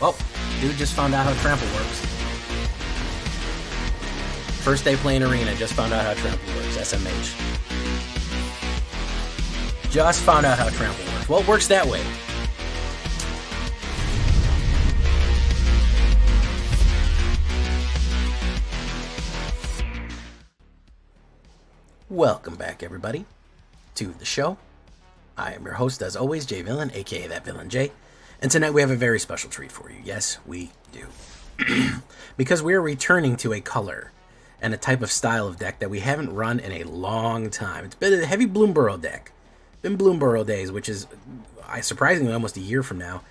Well, dude just found out how trample works. First day playing Arena, just found out how trample works. SMH. Just found out how trample works. Well, it works that way. Welcome back, everybody, to the show. I am your host, as always, Jay Villain, aka That Villain J. And tonight we have a very special treat for you. Yes, we do. Because we are returning to a color and a type of style of deck that we haven't run in a long time. It's been a heavy Bloomburrow deck. Been Bloomburrow days, which is, surprisingly, almost a year from now.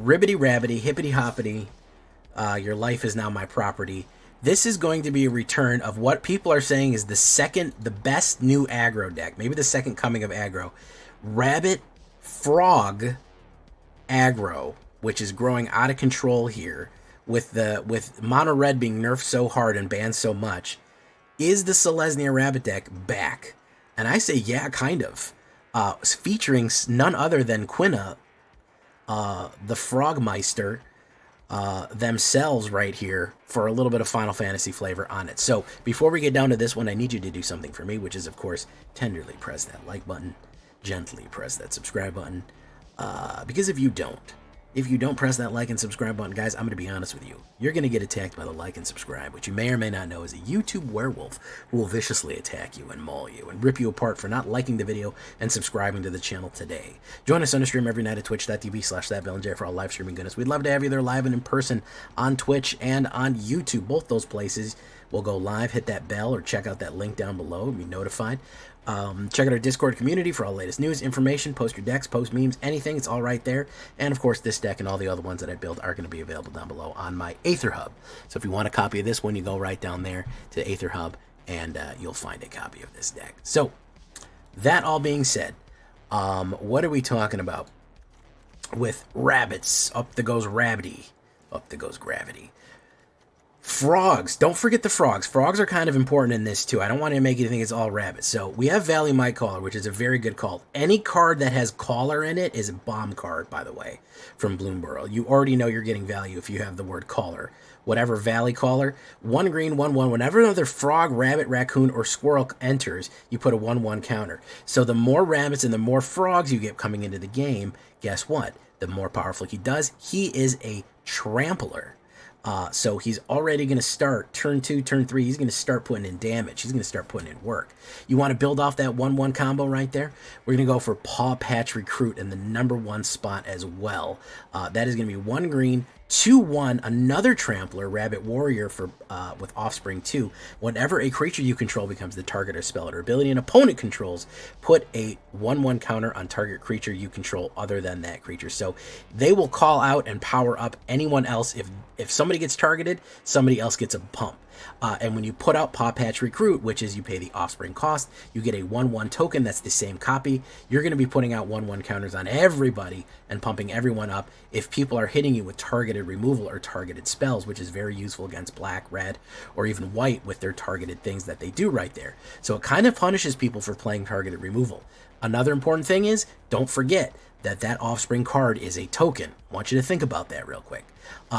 Ribbity rabbity, hippity hoppity, your life is now my property. This is going to be a return of what people are saying is the best new aggro deck. Maybe the second coming of aggro. Rabbit Frog aggro, which is growing out of control here with mono red being nerfed so hard and banned so much. Is the Selesnya rabbit deck back? And I say, yeah, kind of. Featuring none other than Quina, the Frogmeister, themselves right here for a little bit of Final Fantasy flavor on it. So before we get down to this one, I need you to do something for me, which is, of course, tenderly press that like button, gently press that subscribe button, because if you don't press that like and subscribe button, guys, I'm going to be honest with you. You're going to get attacked by the like and subscribe, which you may or may not know is a YouTube werewolf who will viciously attack you and maul you and rip you apart for not liking the video and subscribing to the channel today. Join us on the stream every night at twitch.tv/thatvillainj for all live streaming goodness. We'd love to have you there live and in person on Twitch and on YouTube. Both those places will go live. Hit that bell or check out that link down below and be notified. Check out our Discord community for all the latest news, information, post your decks, post memes, anything. It's all right there. And, of course, this deck and all the other ones that I build are going to be available down below on my AetherHub. So if you want a copy of this one, you go right down there to AetherHub, and you'll find a copy of this deck. So, that all being said, what are we talking about with rabbits? Up there goes rabbity. Up there goes gravity. Frogs. Don't forget the frogs. Frogs are kind of important in this, too. I don't want to make you think it's all rabbits. So, we have Valley My Caller, which is a very good call. Any card that has Caller in it is a bomb card, by the way, from Bloomburrow. You already know you're getting value if you have the word Caller. Whatever Valley Caller, 1 green, 1/1. Whenever another frog, rabbit, raccoon, or squirrel enters, you put a 1/1 counter. So, the more rabbits and the more frogs you get coming into the game, guess what? The more powerful he does. He is a trampler. So he's already going to start turn 2, turn 3. He's going to start putting in damage. He's going to start putting in work. You want to build off that 1/1 combo right there? We're going to go for Paw Patch Recruit in the #1 spot as well. That is going to be 1 green, 2/1, another Trampler, Rabbit Warrior for with Offspring 2. Whenever a creature you control becomes the target or spell or ability an opponent controls, put a 1/1 counter on target creature you control other than that creature. So they will call out and power up anyone else. If somebody gets targeted, somebody else gets a pump. And when you put out Paw Patch Recruit, which is you pay the Offspring cost, you get a 1/1 token that's the same copy. You're going to be putting out 1/1 counters on everybody and pumping everyone up if people are hitting you with targeted removal or targeted spells, which is very useful against black, red, or even white with their targeted things that they do right there. So it kind of punishes people for playing targeted removal. Another important thing is, don't forget that Offspring card is a token. I want you to think about that real quick.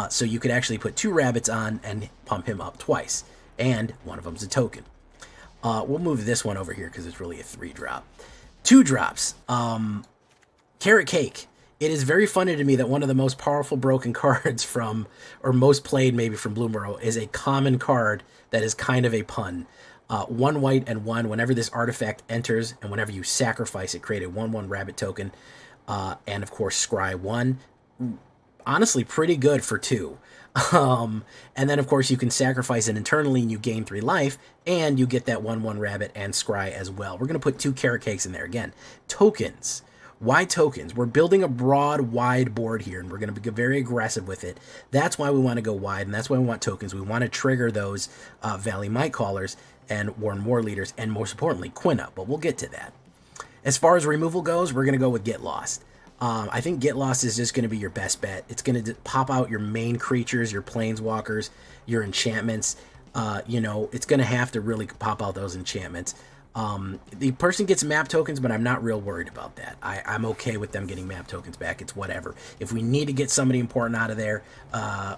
So you could actually put 2 rabbits on and pump him up twice. And one of them's a token. We'll move this one over here because it's really a 3-drop. 2 drops. Carrot Cake. It is very funny to me that one of the most powerful broken cards from, or most played maybe from Bloomburrow, is a common card that is kind of a pun. 1 white and 1. Whenever this artifact enters and whenever you sacrifice it, create a 1/1 rabbit token. And of course, Scry 1. Honestly, pretty good for 2. And then, of course, you can sacrifice it internally and you gain 3 life, and you get that 1/1 rabbit and Scry as well. We're going to put 2 carrot cakes in there again. Tokens. Why tokens? We're building a broad, wide board here, and we're going to be very aggressive with it. That's why we want to go wide, and that's why we want tokens. We want to trigger those Valley Might Callers and Warren War Leaders, and most importantly, Quina, but we'll get to that. As far as removal goes, we're going to go with Get Lost. I think Get Lost is just going to be your best bet. It's going to pop out your main creatures, your planeswalkers, your enchantments. You know, it's going to have to really pop out those enchantments. The person gets map tokens, but I'm not real worried about that. I'm okay with them getting map tokens back. It's whatever. If we need to get somebody important out of there,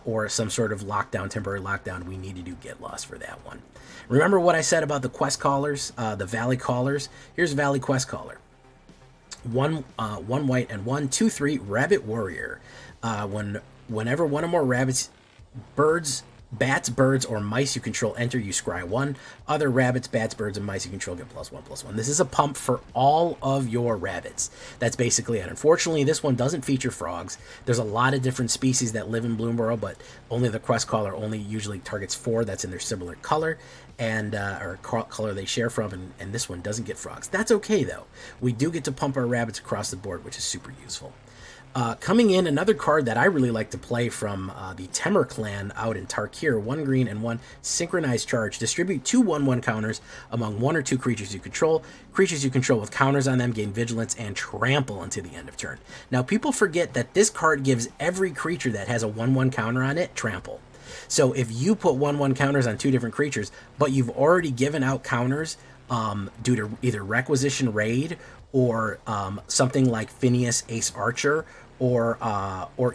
or some sort of lockdown, temporary lockdown, we need to do get lost for that one. Remember what I said about the quest callers, the Valley callers? Here's Valley quest caller. One white and 1/2/3 rabbit warrior. Whenever one or more rabbits, bats, birds, or mice you control enter, you scry 1. Other rabbits, bats, birds, and mice you control get +1/+1. This is a pump for all of your rabbits. That's basically it. Unfortunately, this one doesn't feature frogs. There's a lot of different species that live in Bloomborough, but only the quest caller only usually targets 4. That's in their similar color and or color they share from, and this one doesn't get frogs. That's okay, though. We do get to pump our rabbits across the board, which is super useful. Coming in, another card that I really like to play from the Temur clan out in Tarkir, 1 green and 1 synchronized charge. Distribute 2 1/1 counters among 1 or 2 creatures you control. Creatures you control with counters on them gain vigilance and trample until the end of turn. Now, people forget that this card gives every creature that has a 1/1 counter on it trample. So if you put 1/1 counters on 2 different creatures, but you've already given out counters due to either Requisition Raid or something like Phineas Ace Archer, or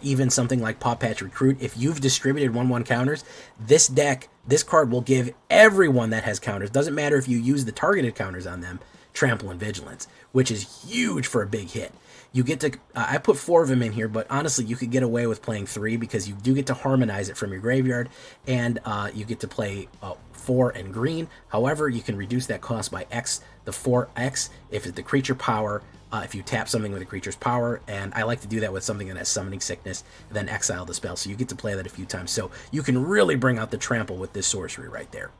even something like Paw Patch Recruit, if you've distributed 1/1 counters, this card will give everyone that has counters, doesn't matter if you use the targeted counters on them, trample and vigilance, which is huge for a big hit. You get to, I put 4 of them in here, but honestly, you could get away with playing 3 because you do get to harmonize it from your graveyard, and you get to play 4 and green. However, you can reduce that cost by X, the 4X, if it's the creature power, if you tap something with a creature's power, and I like to do that with something that has Summoning Sickness, then exile the spell, so you get to play that a few times. So you can really bring out the trample with this sorcery right there.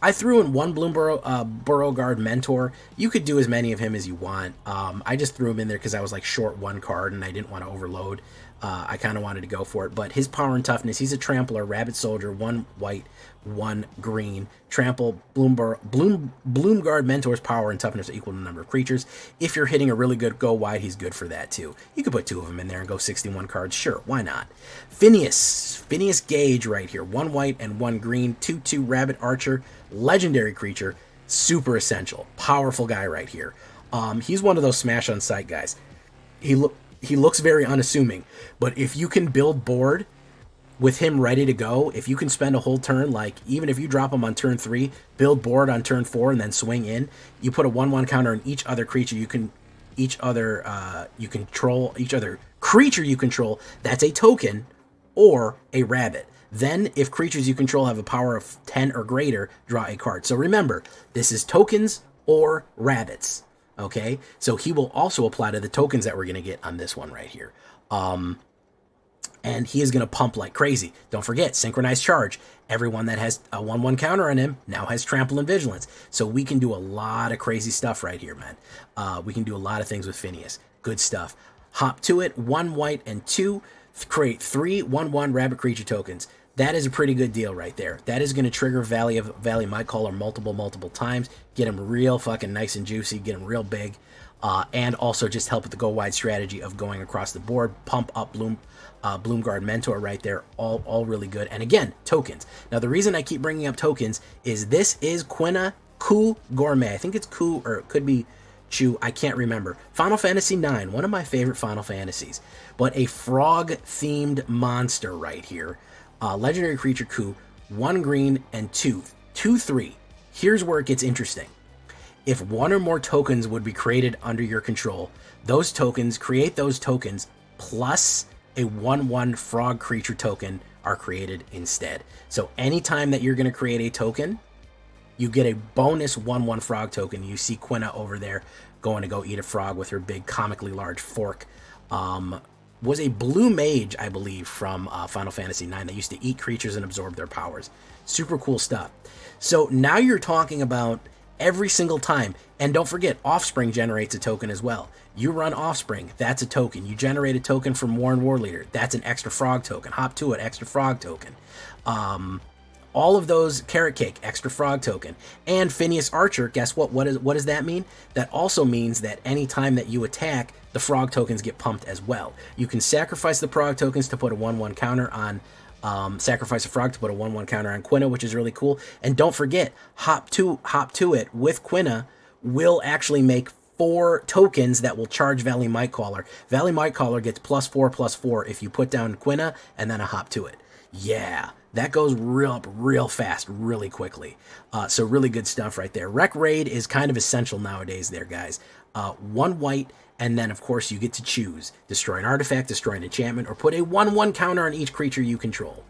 I threw in 1 Burrow Guard Mentor. You could do as many of him as you want. I just threw him in there because I was like short 1 card and I didn't want to overload. I kind of wanted to go for it, but his power and toughness, he's a trampler, rabbit soldier, 1 white, 1 green, trample, Bloom Guard Mentor's power and toughness are equal to the number of creatures. If you're hitting a really good go wide, he's good for that too. You could put 2 of them in there and go 61 cards, sure, why not? Phineas Gage right here, 1 white and 1 green, 2/2 rabbit archer, legendary creature, super essential, powerful guy right here. He's one of those smash on sight guys. He looks very unassuming, but if you can build board with him ready to go, if you can spend a whole turn, like even if you drop him on turn 3, build board on turn 4, and then swing in, you put a 1/1 counter on each other creature each other creature you control that's a token or a rabbit. Then, if creatures you control have a power of 10 or greater, draw a card. So remember, this is tokens or rabbits. Okay, so he will also apply to the tokens that we're going to get on this one right here. And he is going to pump like crazy. Don't forget, synchronized charge. Everyone that has a 1/1 counter on him now has trample and vigilance. So we can do a lot of crazy stuff right here, man. We can do a lot of things with Phineas. Good stuff. Hop to it, 1 white and 2. Create 3 1/1 rabbit creature tokens. That is a pretty good deal right there. That is going to trigger Valley Might Caller multiple times. Get him real fucking nice and juicy. Get him real big. And also just help with the go wide strategy of going across the board. Pump up Bloom Guard Mentor right there. All really good. And again, tokens. Now the reason I keep bringing up tokens is this is Quina Ku Gourmet. I think it's Ku, or it could be Chu. I can't remember. Final Fantasy IX. One of my favorite Final Fantasies. But a frog-themed monster right here. Legendary creature Ku, 1 green and 2/3. Here's where it gets interesting. If 1 or more tokens would be created under your control, create those tokens plus a 1/1 frog creature token are created instead. So anytime that you're going to create a token, you get a bonus 1/1 frog token. You see Quina over there going to go eat a frog with her big comically large fork. Was a blue mage, I believe, from Final Fantasy IX that used to eat creatures and absorb their powers. Super cool stuff. So now you're talking about every single time. And don't forget, Offspring generates a token as well. You run Offspring, that's a token. You generate a token from Warren Warleader, that's an extra frog token. Hop to it, extra frog token. All of those, Carrot Cake, extra frog token. And Phineas Archer, guess what? What does that mean? That also means that any time that you attack, the frog tokens get pumped as well. You can sacrifice the frog tokens to put a 1/1 counter on, sacrifice a frog to put a 1/1 counter on Quina, which is really cool. And don't forget, hop to it with Quina will actually make 4 tokens that will charge Valley Mightcaller. Valley Mightcaller gets +4/+4 if you put down Quina and then a hop to it. Yeah, that goes real fast, really quickly. So really good stuff right there. Rec Raid is kind of essential nowadays there, guys. 1 white, and then, of course, you get to choose. Destroy an artifact, destroy an enchantment, or put a 1/1 counter on each creature you control.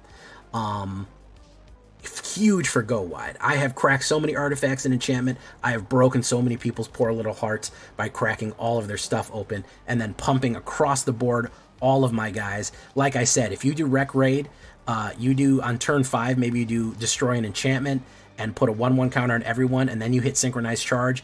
Huge for go wide. I have cracked so many artifacts and enchantment. I have broken so many people's poor little hearts by cracking all of their stuff open and then pumping across the board all of my guys. Like I said, if you do Rec Raid, you do on turn 5, maybe you do destroy an enchantment and put a 1/1 counter on everyone, and then you hit synchronized charge.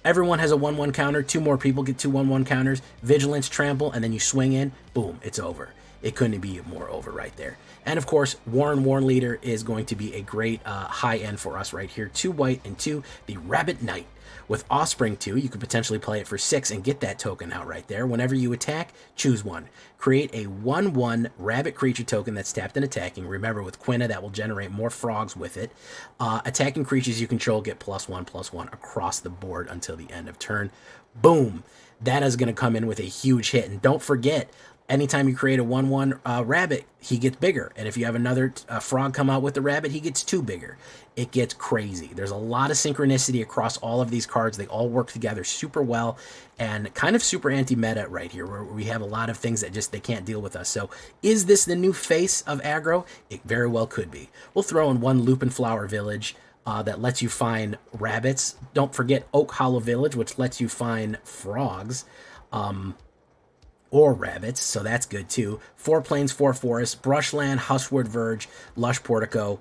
Everyone has a 1/1 counter. 2 more people get 2 1/1 counters. Vigilance, trample, and then you swing in. Boom, it's over. It couldn't be more over right there. And of course, Warren Leader is going to be a great high end for us right here. 2 white and 2, the Rabbit Knight. With Offspring 2, you could potentially play it for 6 and get that token out right there. Whenever you attack, choose one. Create a 1/1 rabbit creature token that's tapped and attacking. Remember, with Quina, that will generate more frogs with it. Attacking creatures you control get +1/+1 across the board until the end of turn. Boom! That is going to come in with a huge hit. And don't forget, anytime you create a 1/1 rabbit, he gets bigger. And if you have another frog come out with the rabbit, he gets 2 bigger. It gets crazy. There's a lot of synchronicity across all of these cards. They all work together super well and kind of super anti-meta right here, where we have a lot of things that just they can't deal with us. So is this the new face of aggro? It very well could be. We'll throw in 1 Lupin Flower Village that lets you find rabbits. Don't forget Oak Hollow Village, which lets you find frogs. Or rabbits, so that's good too. 4 plains, 4 forests, Brushland, Hushwood Verge, Lush Portico.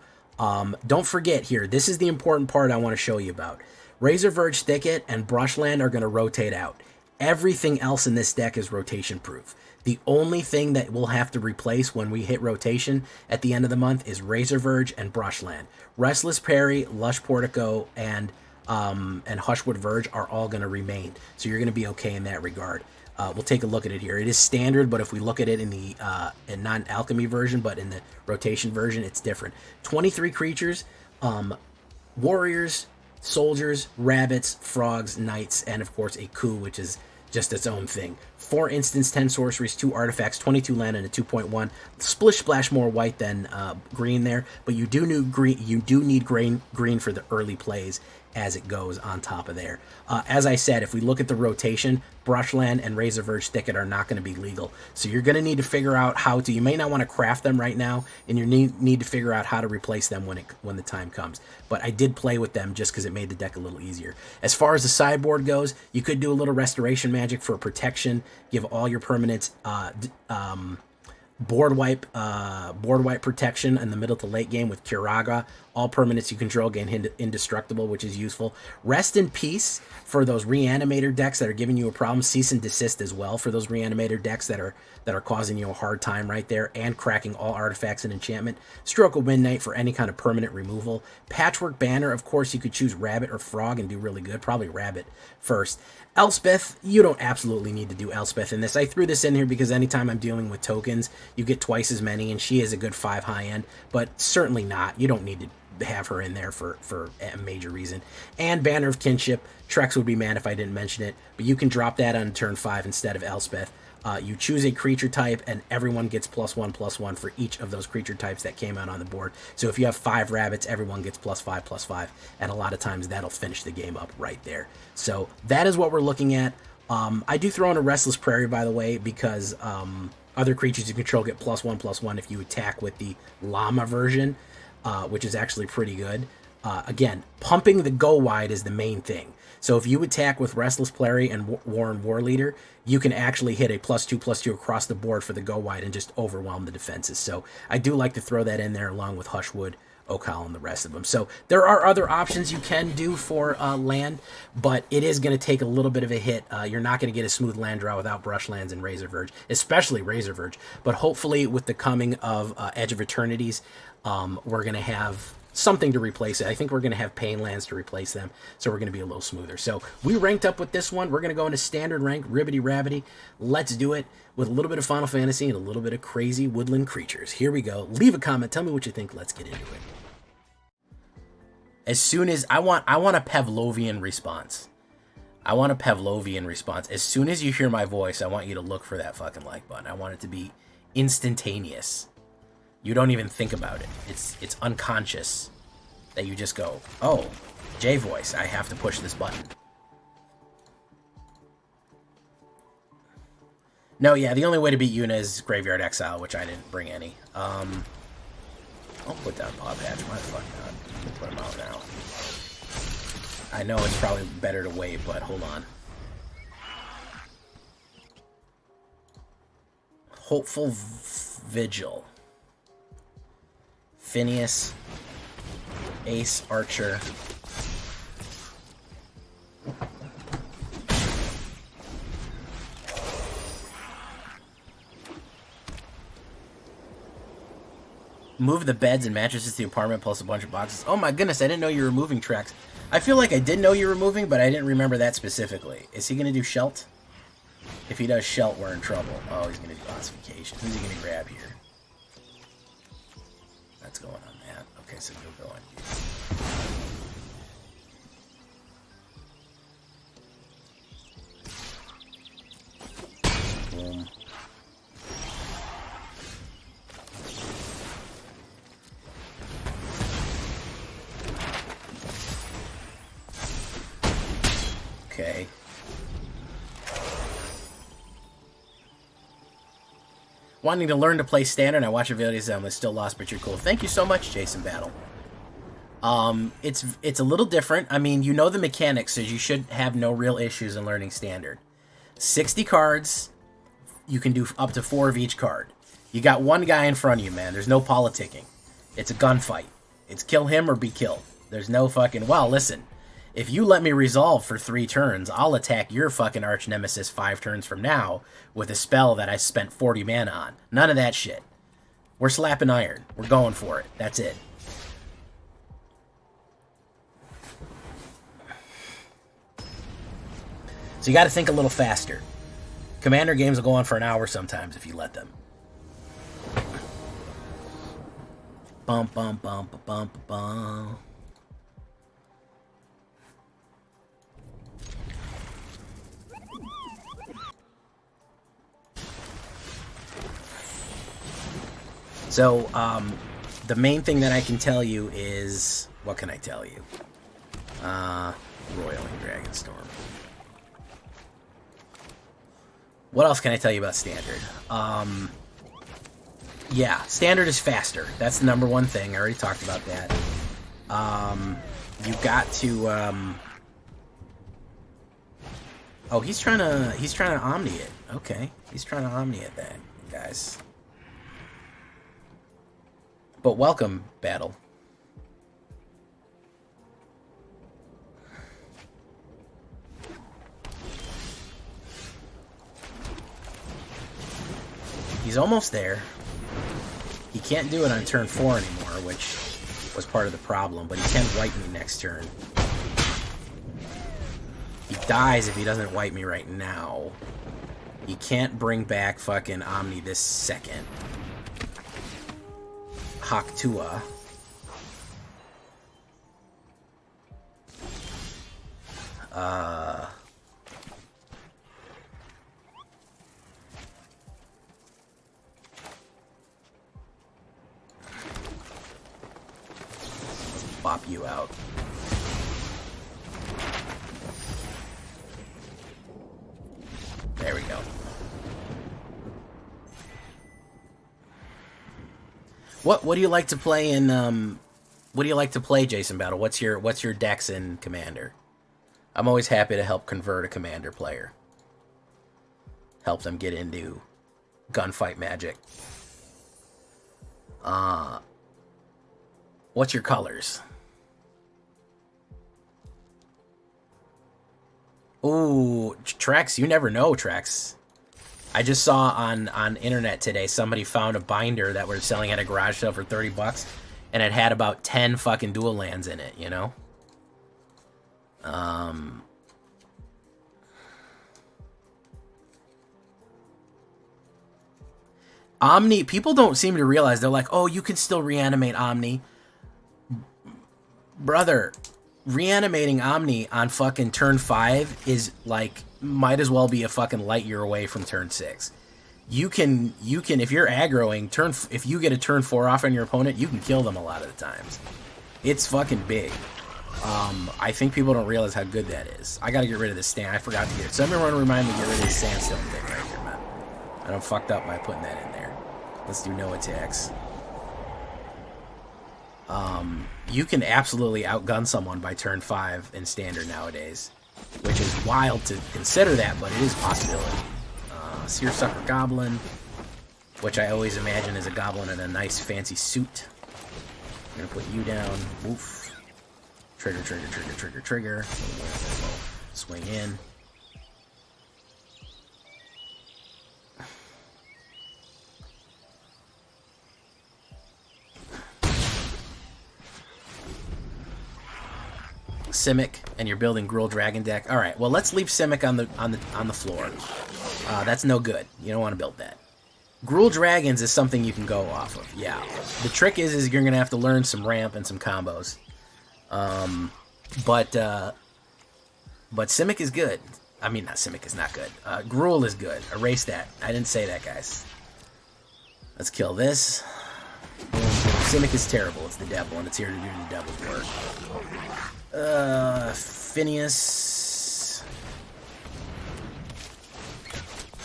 Don't forget here, this is the important part I want to show you about. Razor Verge Thicket and Brushland are going to rotate out. Everything else in this deck is rotation proof. The only thing that we'll have to replace when we hit rotation at the end of the month is Razor Verge and Brushland. Restless Prairie, Lush Portico, and Hushwood Verge are all going to remain. So you're going to be okay in that regard. We'll take a look at it here. It is standard, but if we look at it in the non-alchemy version, but in the rotation version, it's different. 23 creatures, warriors, soldiers, rabbits, frogs, knights, and of course a coup, which is just its own thing. 4 instants, 10 sorceries, 2 artifacts, 22 land, and a 2.1. Splish splash more white than green there, but you do need green. You do need green for the early plays as it goes on top of there. As I said, if we look at the rotation, Brushland and Razor Verge Thicket are not going to be legal. So you're going to need to figure out how to, you may not want to craft them right now, and you need to figure out how to replace them when the time comes. But I did play with them just because it made the deck a little easier. As far as the sideboard goes, you could do a little restoration magic for protection, give all your permanents board wipe protection in the middle to late game with Kiraga. All permanents you control gain indestructible, which is useful. Rest in Peace for those reanimator decks that are giving you a problem. Cease and Desist as well for those reanimator decks that are causing you a hard time right there, and cracking all artifacts and enchantment. Stroke of Midnight for any kind of permanent removal. Patchwork Banner, of course, you could choose Rabbit or Frog and do really good. Probably Rabbit first. Elspeth, you don't absolutely need to do Elspeth in this. I threw this in here because anytime I'm dealing with tokens, you get twice as many, and she is a good 5 high end, but certainly not. You don't need to have her in there for a major reason. And Banner of Kinship, Trex would be mad if I didn't mention it, but you can drop that on turn 5 instead of Elspeth. You choose a creature type, and everyone gets +1/+1 for each of those creature types that came out on the board. So if you have 5 rabbits, everyone gets +5/+5, and a lot of times that'll finish the game up right there. So that is what we're looking at. I do throw in a Restless Prairie, by the way, because other creatures you control get +1/+1 if you attack with the Llama version, which is actually pretty good. Again, pumping the go wide is the main thing. So if you attack with Restless Prairie and Warren Warleader, you can actually hit a +2/+2 across the board for the go wide and just overwhelm the defenses. So I do like to throw that in there along with Hushwood, Oak Hollow, and the rest of them. So there are other options you can do for land, but it is going to take a little bit of a hit. You're not going to get a smooth land draw without Brushlands and Razor Verge, especially Razor Verge. But hopefully with the coming of Edge of Eternities, we're going to have something to replace it. I think we're going to have Pain Lands to replace them, so we're going to be a little smoother. So we ranked up with this one. We're going to go into standard rank, Ribbity Rabbity. Let's do it with a little bit of Final Fantasy and a little bit of crazy woodland creatures. Here we go. Leave a comment. Tell me what you think. Let's get into it. As soon as I want a Pavlovian response. I want a Pavlovian response. As soon as you hear my voice, I want you to look for that fucking like button. I want it to be instantaneous. You don't even think about it. It's unconscious that you just go, oh, J voice, I have to push this button. No, yeah, the only way to beat Yuna is Graveyard Exile, which I didn't bring any. I'll put down Paw Patch. Why the fuck not? Put him out now. I know it's probably better to wait, but hold on. Hopeful Vigil. Phineas. Ace Archer. Move the beds and mattresses to the apartment plus a bunch of boxes. Oh my goodness, I didn't know you were moving tracks. I feel like I did know you were moving, but I didn't remember that specifically. Is he going to do Shelt? If he does Shelt, we're in trouble. Oh, he's going to do Ossification. Who's he going to grab here? That's going on that. Okay, so he'll go on you. Boom. Okay. Wanting to learn to play standard, I watch a video of them. Still lost, but you're cool. Thank you so much, Jason Battle. It's a little different. I mean, you know the mechanics, so you should have no real issues in learning standard. 60 cards, you can do up to 4 of each card. You got one guy in front of you, man. There's no politicking. It's a gunfight. It's kill him or be killed. There's no fucking, well, listen. If you let me resolve for 3 turns, I'll attack your fucking arch nemesis 5 turns from now with a spell that I spent 40 mana on. None of that shit. We're slapping iron. We're going for it. That's it. So you got to think a little faster. Commander games will go on for an hour sometimes if you let them. Bum, bum, bum, bum, bum, bum. So, the main thing that I can tell you is... What can I tell you? Roiling Dragonstorm. What else can I tell you about Standard? Yeah, Standard is faster. That's the number one thing. I already talked about that. You've got to... Oh, he's trying to Omni it. Okay, he's trying to Omni it then, guys. But welcome, Battle. He's almost there. He can't do it on turn 4 anymore, which was part of the problem, but he can wipe me next turn. He dies if he doesn't wipe me right now. He can't bring back fucking Omni this second. Haktua. Let's bop you out. There we go. What do you like to play in what do you like to play, Jason Battle? What's your decks in Commander? I'm always happy to help convert a Commander player. Help them get into gunfight magic. What's your colors? Ooh, Trex, you never know, Trex. I just saw on internet today somebody found a binder that was selling at a garage sale for $30, and it had about 10 fucking dual lands in it, you know? Omni, people don't seem to realize, they're like, oh, you can still reanimate Omni. Brother, reanimating Omni on fucking turn 5 is like might as well be a fucking light year away from turn 6. You can if you're aggroing if you get a turn 4 off on your opponent, you can kill them a lot of the times. It's fucking big. I think people don't realize how good that is. I gotta get rid of this stand. I forgot to get it. Someone remind me to get rid of this sandstone thing right here, man. I don't fucked up by putting that in there. Let's do no attacks. You can absolutely outgun someone by turn 5 in Standard nowadays, which is wild to consider that, but it is a possibility. Seersucker Goblin, which I always imagine is a goblin in a nice fancy suit. I'm gonna put you down. Oof. Trigger, trigger, trigger, trigger, trigger. Swing in. Simic, and you're building Gruul Dragon deck. All right, well, let's leave Simic on the floor. That's no good. You don't want to build that. Gruul Dragons is something you can go off of. Yeah. The trick is you're gonna have to learn some ramp and some combos. But Simic is good. I mean, not Simic is not good. Gruul is good. Erase that. I didn't say that, guys. Let's kill this. Simic is terrible. It's the devil, and it's here to do the devil's work. Phineas.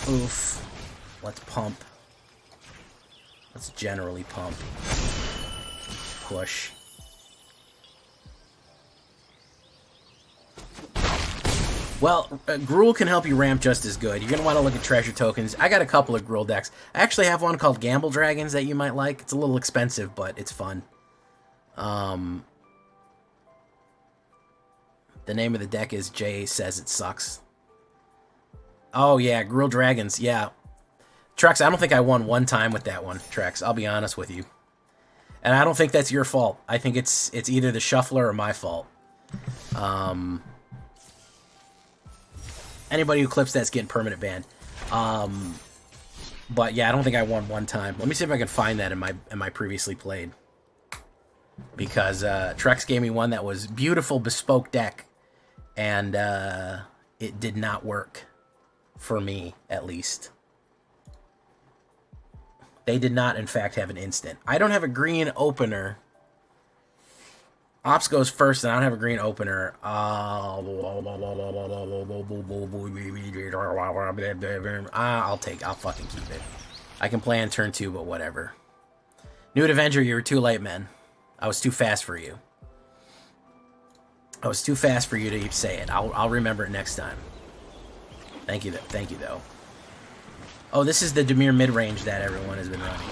Oof. Let's pump. Let's generally pump. Push. Well, Gruul can help you ramp just as good. You're going to want to look at treasure tokens. I got a couple of Gruul decks. I actually have one called Gamble Dragons that you might like. It's a little expensive, but it's fun. The name of the deck is Jay Says It Sucks. Oh, yeah, Gruul Dragons, yeah. Trex, I don't think I won one time with that one, Trex. I'll be honest with you. And I don't think that's your fault. I think it's either the shuffler or my fault. Anybody who clips that's getting permanent banned. But yeah, I don't think I won one time. Let me see if I can find that in my previously played. Because Trex gave me one that was beautiful bespoke deck, and it did not work for me, at least. They did not, in fact, have an instant. I don't have a green opener. Ops goes first, and I don't have a green opener. I'll fucking keep it. I can play on turn 2, but whatever. Nude Avenger, you were too late, man. I was too fast for you. I was too fast for you to say it. I'll remember it next time. Thank you, though. Oh, this is the Dimir mid-range that everyone has been running.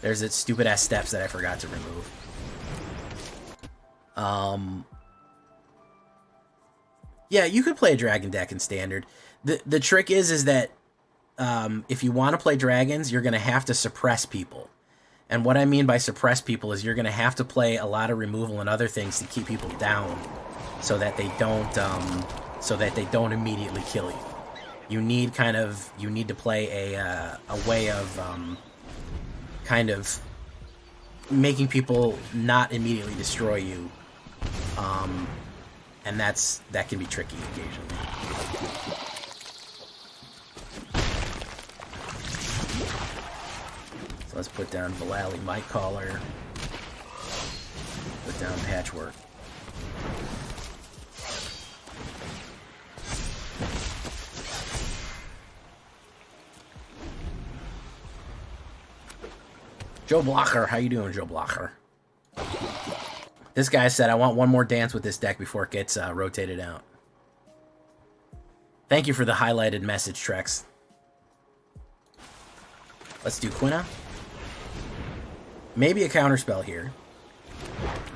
There's that stupid-ass steps that I forgot to remove. Yeah, you could play a dragon deck in Standard. The trick is that if you want to play dragons, you're going to have to suppress people. And what I mean by suppress people is you're going to have to play a lot of removal and other things to keep people down, so that they don't immediately kill you. You need to play a way of kind of making people not immediately destroy you, and that can be tricky occasionally. So let's put down Villainy Might Caller. Put down Patchwork. Joe Blocher, how you doing, Joe Blocher? This guy said, I want one more dance with this deck before it gets rotated out. Thank you for the highlighted message, Trex. Let's do Quina. Maybe a counterspell here.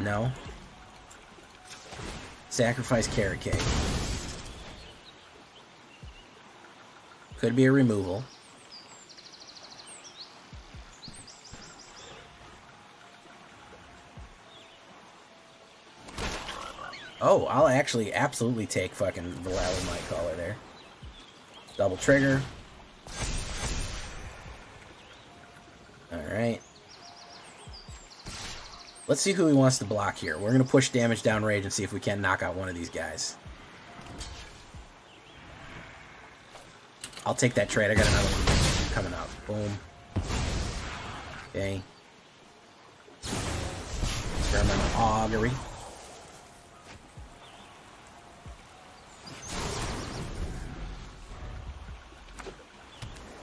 No. Sacrifice Carrot Cake. Could be a removal. Oh, I'll actually absolutely take fucking Villainy Might Caller there. Double trigger. Alright. Let's see who he wants to block here. We're going to push damage down range and see if we can't knock out one of these guys. I'll take that trade. I got another one coming up. Boom. Okay. Experimental augury.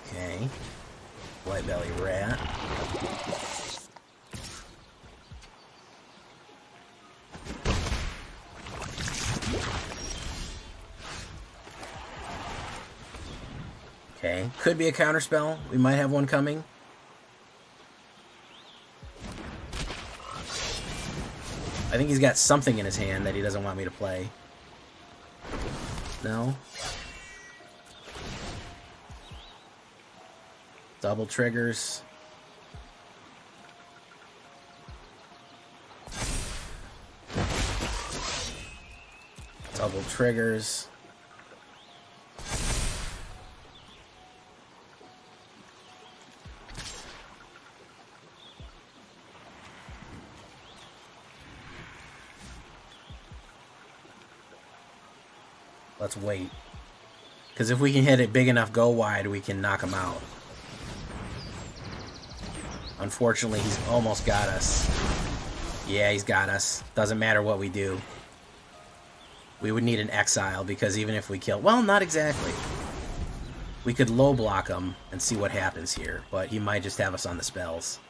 Okay. White belly rat. Okay, could be a counterspell. We might have one coming. I think he's got something in his hand that he doesn't want me to play. No? Double triggers. Double triggers. Let's wait. Because if we can hit it big enough go wide, we can knock him out. Unfortunately, he's almost got us. Yeah, he's got us. Doesn't matter what we do. We would need an exile, because even if we kill... Well, not exactly. We could low block him and see what happens here, but he might just have us on the spells.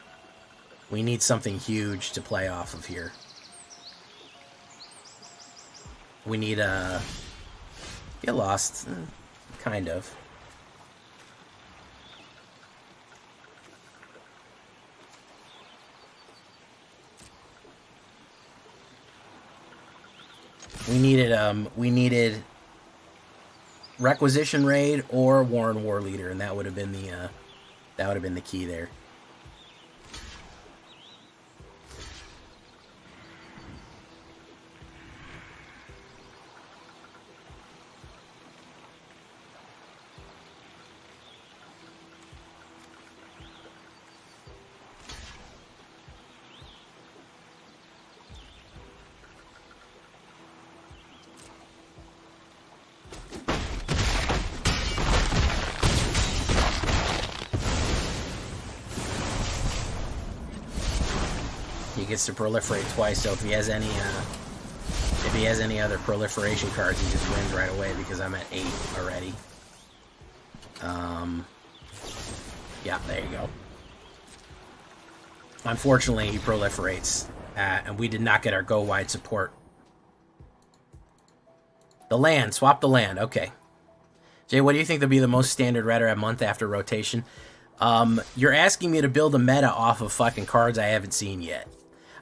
We need something huge to play off of here. We need a... Get lost. Kind of. We needed Requisition Raid or Warren War Leader, and that would have been the key there. He gets to proliferate twice, so if he has any other proliferation cards, he just wins right away because I'm at 8 already. Yeah, there you go. Unfortunately, he proliferates, and we did not get our go wide support. The land, swap the land. Okay, Jay, what do you think will be the most standard red a month after rotation? You're asking me to build a meta off of fucking cards I haven't seen yet.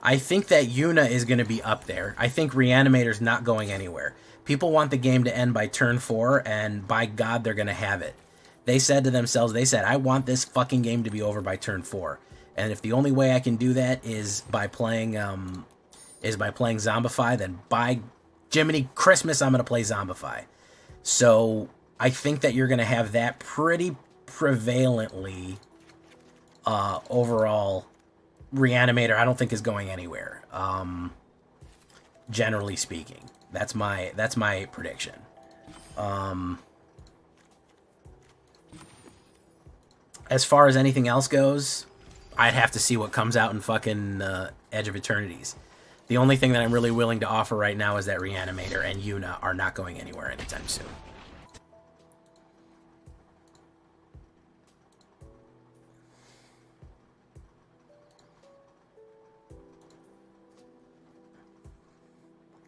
I think that Yuna is going to be up there. I think Reanimator's not going anywhere. People want the game to end by turn 4, and by God, they're going to have it. They said to themselves, I want this fucking game to be over by turn 4. And if the only way I can do that is by playing Zombify, then by Jiminy Christmas, I'm going to play Zombify. So I think that you're going to have that pretty prevalently overall. Reanimator, I don't think is going anywhere. Generally speaking, that's my prediction. As far as anything else goes, I'd have to see what comes out in fucking Edge of Eternities. The only thing that I'm really willing to offer right now is that Reanimator and Yuna are not going anywhere anytime soon.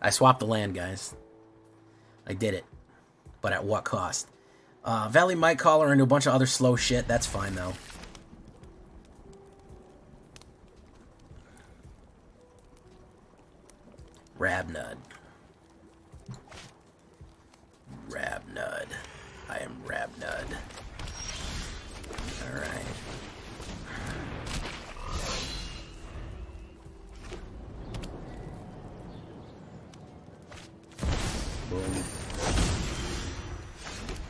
I swapped the land, guys. I did it. But at what cost? Valley Might Caller and a bunch of other slow shit. That's fine, though. Rabnud. Rabnud. I am Rabnud. Alright. Boom.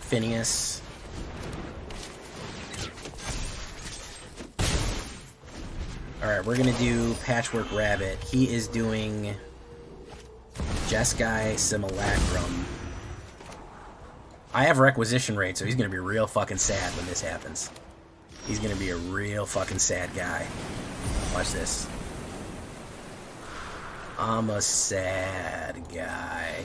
Phineas. Alright, we're gonna do Patchwork Rabbit. He is doing Jeskai Simulacrum. I have Requisition Rate, so he's gonna be real fucking sad when this happens. He's gonna be a real fucking sad guy. Watch this. I'm a sad guy.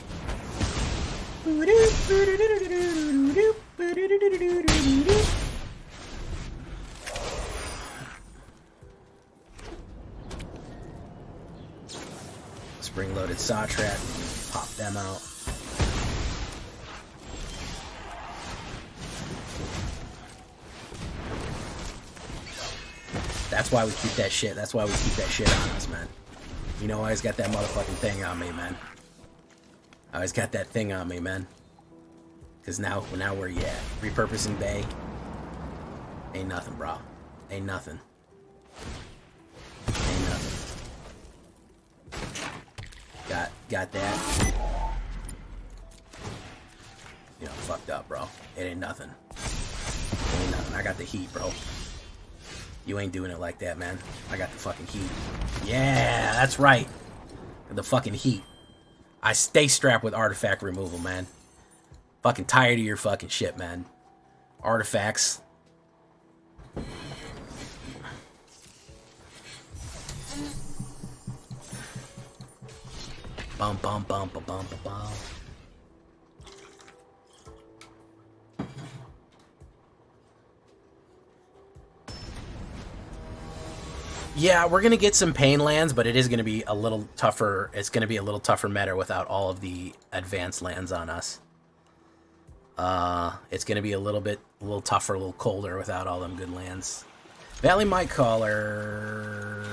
Spring-loaded Saw Trap. Pop them out. That's why we keep that shit. That's why we keep that shit on us, man. You know, I always got that motherfucking thing on me, man. I always got that thing on me, man. Cause now where you at? Repurposing Bay. Ain't nothing, bro. Ain't nothing. Ain't nothing. Got that. You know, fucked up, bro. It ain't nothing. It ain't nothing. I got the heat, bro. You ain't doing it like that, man. I got the fucking heat. Yeah, that's right. The fucking heat. I stay strapped with artifact removal, man. Fucking tired of your fucking shit, man. Artifacts. Bum bum bum bum bum bum. Yeah, we're gonna get some pain lands, but it is gonna be a little tougher. It's gonna be a little tougher meta without all of the advanced lands on us. It's gonna be a little tougher, a little colder without all them good lands. Valley Might Caller.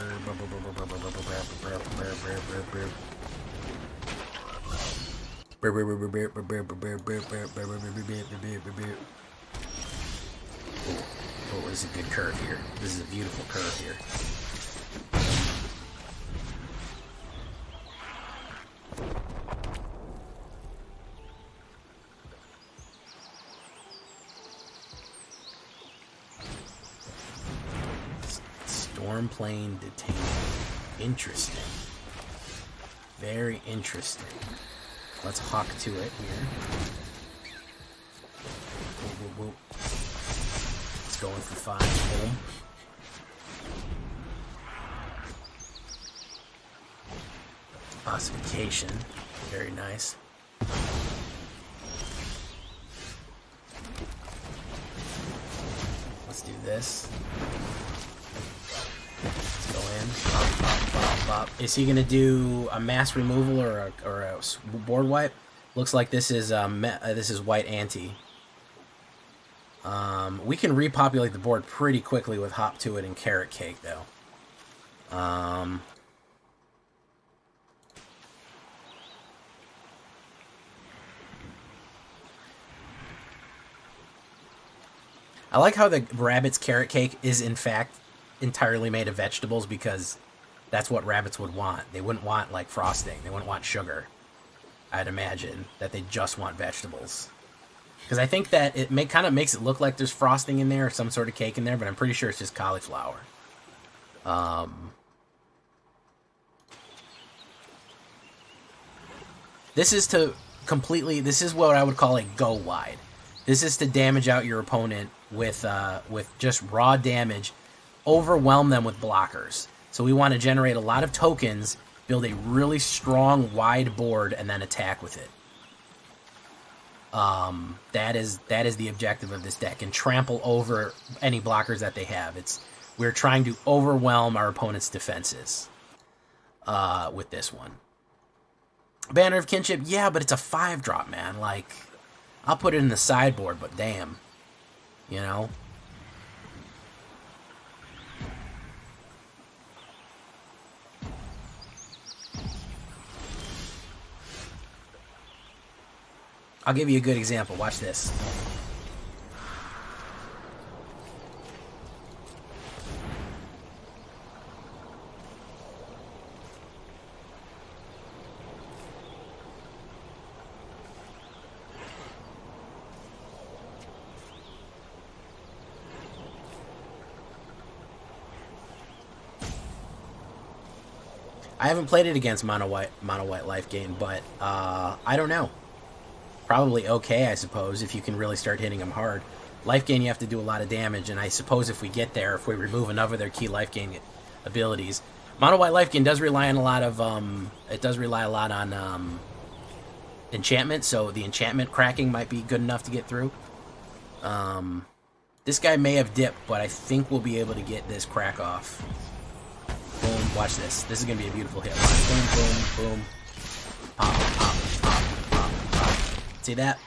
Oh, this is a good curve here. This is a beautiful curve here. Stormplane detained. Interesting. Very interesting. Let's hawk to it here. Whoop, whoop, whoop. It's going for 5. Boom. Ossification. Very nice. Let's do this. Let's go in. Bop, bop, bop, bop. Is he going to do a mass removal or a board wipe? Looks like this is white anti. We can repopulate the board pretty quickly with Hop to It and Carrot Cake, though. I like how the rabbit's Carrot Cake is, in fact, entirely made of vegetables, because that's what rabbits would want. They wouldn't want, like, frosting. They wouldn't want sugar. I'd imagine that they just want vegetables. Because I think that it kind of makes it look like there's frosting in there or some sort of cake in there, but I'm pretty sure it's just cauliflower. This is what I would call a go wide. This is to damage out your opponent with just raw damage, overwhelm them with blockers. So we want to generate a lot of tokens, build a really strong wide board, and then attack with it. That is the objective of this deck, and trample over any blockers that they have. We're trying to overwhelm our opponent's defenses with this one. Banner of Kinship, yeah, but it's a 5-drop, man. Like, I'll put it in the sideboard, but damn, you know. I'll give you a good example. Watch this. I haven't played it against mono white life gain, but I don't know. Probably okay, I suppose, if you can really start hitting them hard. Life gain, you have to do a lot of damage, and I suppose if we get there, if we remove enough of their key life gain abilities, mono white life gain does rely on a lot of it does rely a lot on enchantment, so the enchantment cracking might be good enough to get through. This guy may have dipped, but I think we'll be able to get this crack off. Boom, watch this. This is going to be a beautiful hit. Watch. Boom, boom, boom. Pop, pop, pop, pop, pop. See that?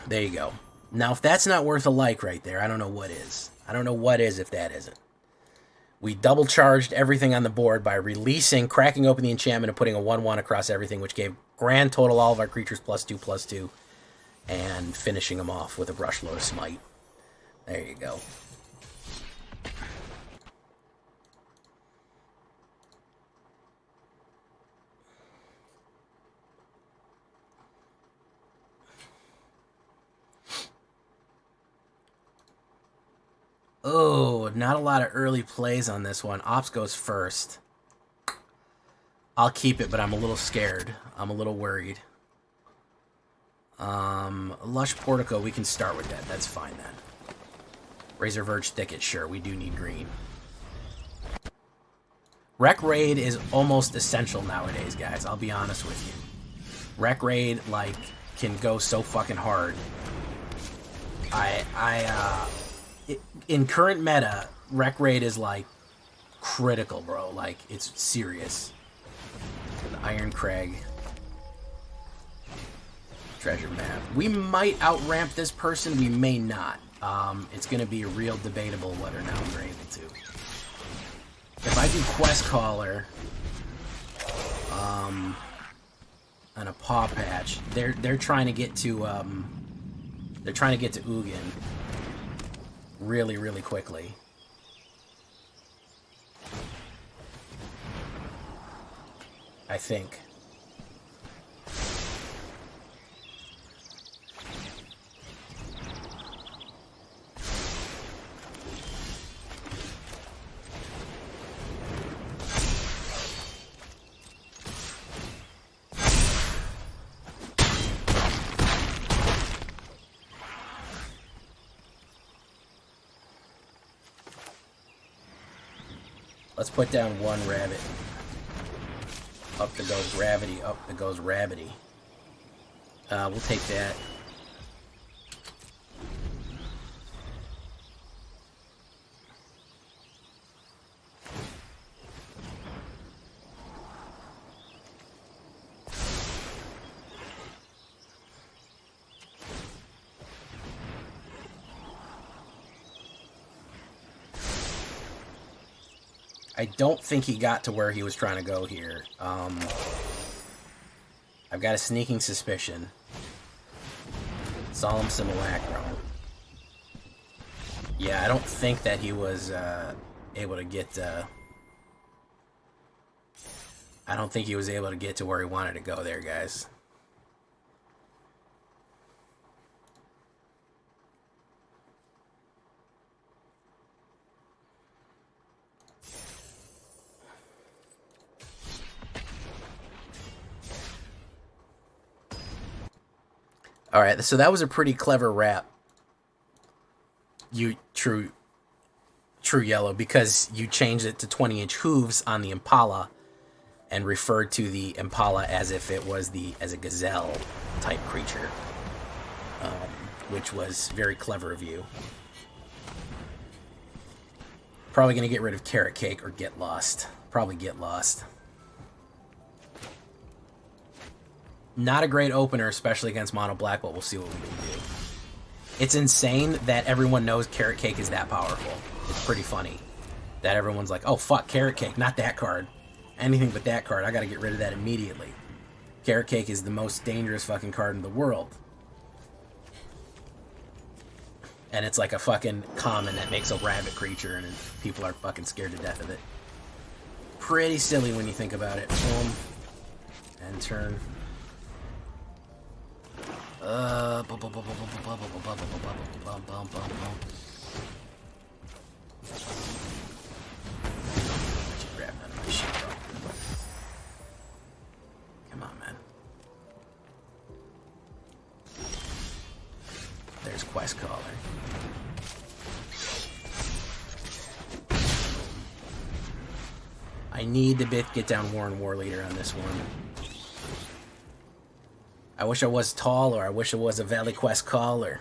There you go. Now, if that's not worth a like right there, I don't know what is. I don't know what is if that isn't. We double charged everything on the board by releasing, cracking open the enchantment, and putting a 1/1 across everything, which gave grand total all of our creatures +2/+2, and finishing them off with a Brushload of Smite. There you go. Oh, not a lot of early plays on this one. Ops goes first. I'll keep it, but I'm a little scared. I'm a little worried. Lush Portico, we can start with that. That's fine then. Razor Verge Thicket, sure, we do need green. Rec Raid is almost essential nowadays, guys. I'll be honest with you. Rec Raid, like, can go so fucking hard. In current meta, Rec Raid is, like, critical, bro. Like, it's serious. The Iron Crag. Treasure map. We might out-ramp this person, we may not. It's going to be real debatable whether or not we're able to. If I do Quest Caller and a Paw Patch, they're trying to get to Ugin really, really quickly. I think. Let's put down one rabbit. Up to goes gravity, up to goes rabbity. We'll take that. I don't think he got to where he was trying to go here. I've got a sneaking suspicion. Solemn Simulacrum. Yeah, I don't think that he was able to get... I don't think he was able to get to where he wanted to go there, guys. Alright, so that was a pretty clever rap. You true yellow, because you changed it to 20-inch hooves on the Impala and referred to the Impala as if it was as a gazelle type creature, which was very clever of you. Probably going to get rid of Carrot Cake or Get Lost. Probably Get Lost. Not a great opener, especially against Mono Black, but we'll see what we can do. It's insane that everyone knows Carrot Cake is that powerful. It's pretty funny that everyone's like, oh, fuck, Carrot Cake, not that card. Anything but that card. I gotta get rid of that immediately. Carrot Cake is the most dangerous fucking card in the world. And it's like a fucking common that makes a rabbit creature, and people are fucking scared to death of it. Pretty silly when you think about it. Boom. And turn. Quest Caller. I need to get down Warren War Leader on this one. I wish I was tall, or I wish it was a Valley Quest Caller.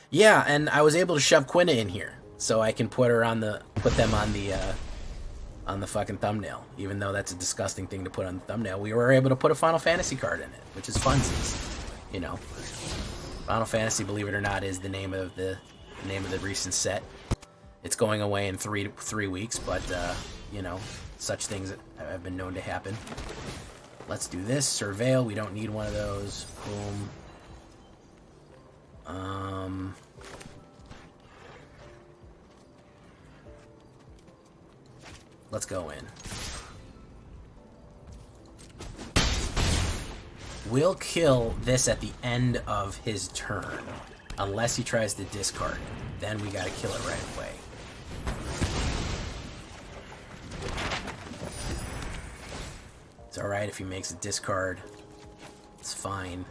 Yeah, and I was able to shove Quinna in here, so I can put them on the fucking thumbnail. Even though that's a disgusting thing to put on the thumbnail, we were able to put a Final Fantasy card in it, which is funsies. You know, Final Fantasy, believe it or not, is the name of the recent set. It's going away in three weeks, but you know, such things have been known to happen. Let's do this. Surveil. We don't need one of those. Boom. Let's go in. We'll kill this at the end of his turn, unless he tries to discard it. Then we gotta kill it right away. It's alright if he makes a discard. It's fine.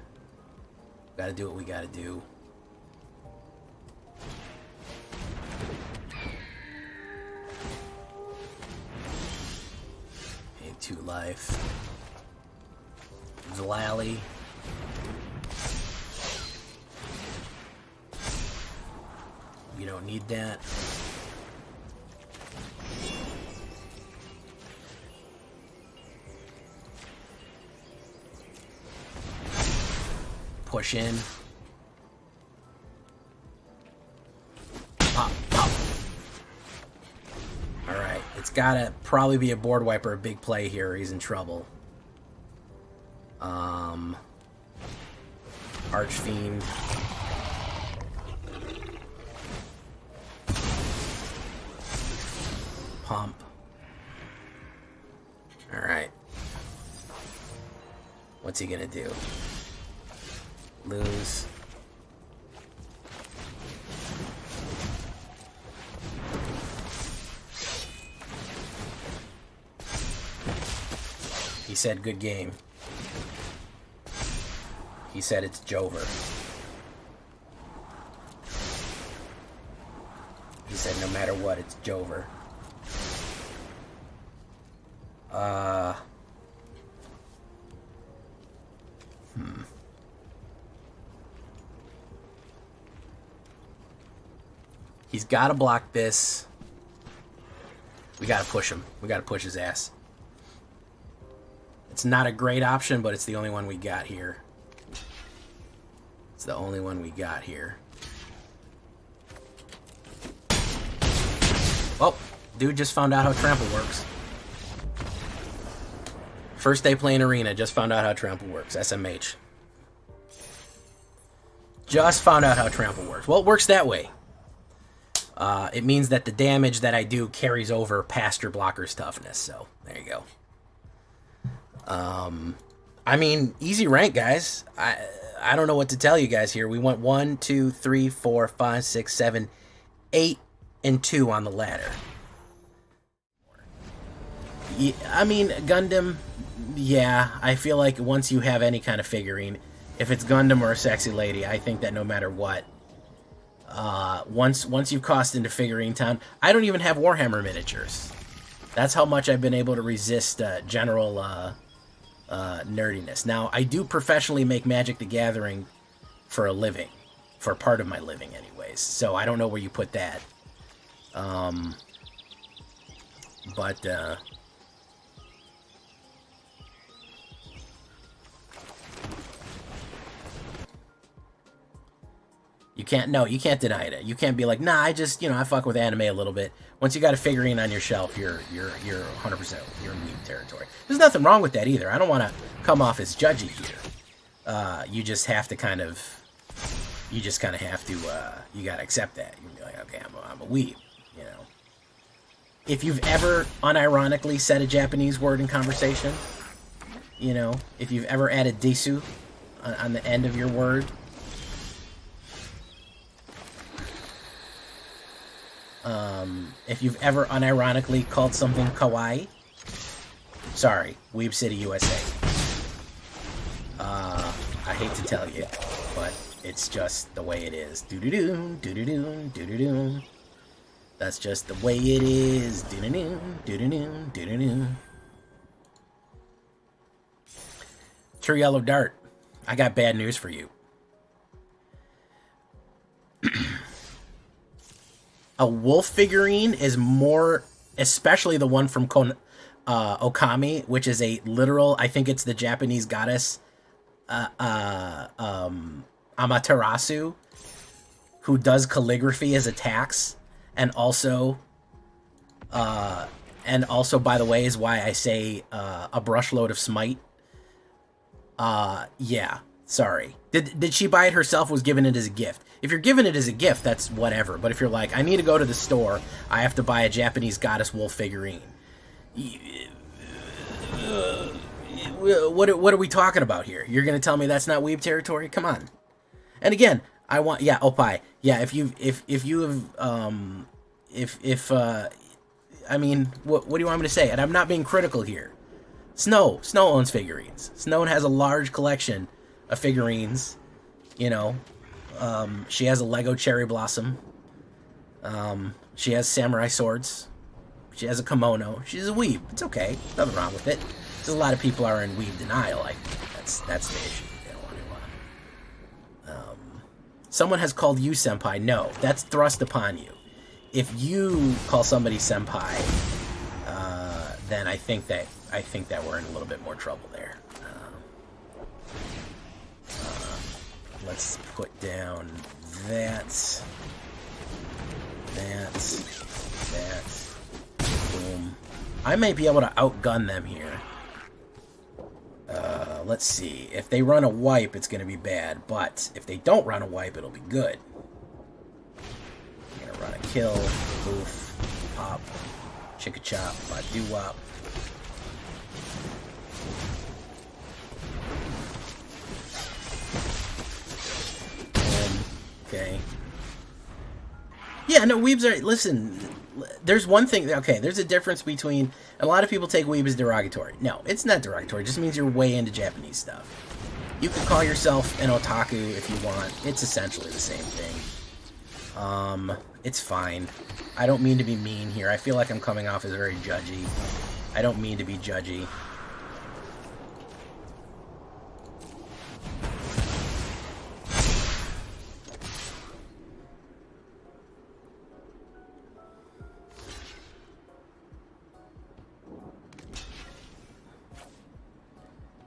Gotta do what we gotta do. Okay, 2 life. Villainy. We don't need that. Push in. Pop, pop. Alright, it's gotta probably be a board wiper, a big play here, or he's in trouble. Archfiend. Pump. Alright. What's he gonna do? Lose. He said good game. He said it's Jover. He said no matter what, it's Jover. He's got to block this. We got to push him. We got to push his ass. It's not a great option, but it's the only one we got here. It's the only one we got here. Oh, dude just found out how trample works. First day playing Arena, just found out how trample works. SMH. Just found out how trample works. Well, it works that way. It means that the damage that I do carries over past your blocker's toughness. So, there you go. I mean, easy rank, guys. I don't know what to tell you guys here. We went 1, 2, 3, 4, 5, 6, 7, 8, and 2 on the ladder. Yeah, I mean, Gundam, yeah, I feel like once you have any kind of figurine, if it's Gundam or a sexy lady, I think that no matter what, once you've crossed into figurine town, I don't even have Warhammer miniatures. That's how much I've been able to resist general nerdiness. Now, I do professionally make Magic the Gathering for a living, for part of my living anyways, so I don't know where you put that. You can't deny it. You can't be like, nah, I just, I fuck with anime a little bit. Once you got a figurine on your shelf, you're 100%, you're in weeb territory. There's nothing wrong with that either. I don't want to come off as judgy here. You just have to kind of have to, you got to accept that. You can be like, okay, I'm a weeb, If you've ever unironically said a Japanese word in conversation, if you've ever added desu on the end of your word, if you've ever unironically called something kawaii, Sorry, Weeb City, USA. I hate to tell you, but it's just the way it is. Doo-doo-doo, doo-doo-doo, doo-doo-doo. That's just the way it is. Doo-doo-doo, doo-doo-doo, doo-doo-doo. True Yellow Dart, I got bad news for you. A wolf figurine is more, especially the one from Okami, which is a literal, I think it's the Japanese goddess Amaterasu, who does calligraphy as attacks, and also, by the way, is why I say a brushload of smite. Yeah, sorry. Did she buy it herself? Was given it as a gift? If you're giving it as a gift, that's whatever. But if you're like, I need to go to the store, I have to buy a Japanese goddess wolf figurine. What are we talking about here? You're gonna tell me that's not weeb territory? Come on. And again, I want, yeah, Opie, yeah. If you have, I mean, what do you want me to say? And I'm not being critical here. Snow owns figurines. Snow has a large collection of figurines. You know, she has a Lego Cherry Blossom. She has samurai swords. She has a kimono. She's a weeb. It's okay. Nothing wrong with it. Just a lot of people are in weeb denial. Like that's the issue. They don't want to. Someone has called you senpai. No, that's thrust upon you. If you call somebody senpai, then I think that we're in a little bit more trouble there. Let's put down that. Boom. I might be able to outgun them here. Let's see. If they run a wipe, it's going to be bad. But if they don't run a wipe, it'll be good. I'm going to run a kill. Boof. Pop. Chicka chop. Doo wop. Okay. Yeah, no, weebs are... Listen, there's one thing... Okay, there's a difference between... A lot of people take weeb as derogatory. No, it's not derogatory. It just means you're way into Japanese stuff. You can call yourself an otaku if you want. It's essentially the same thing. It's fine. I don't mean to be mean here. I feel like I'm coming off as very judgy. I don't mean to be judgy.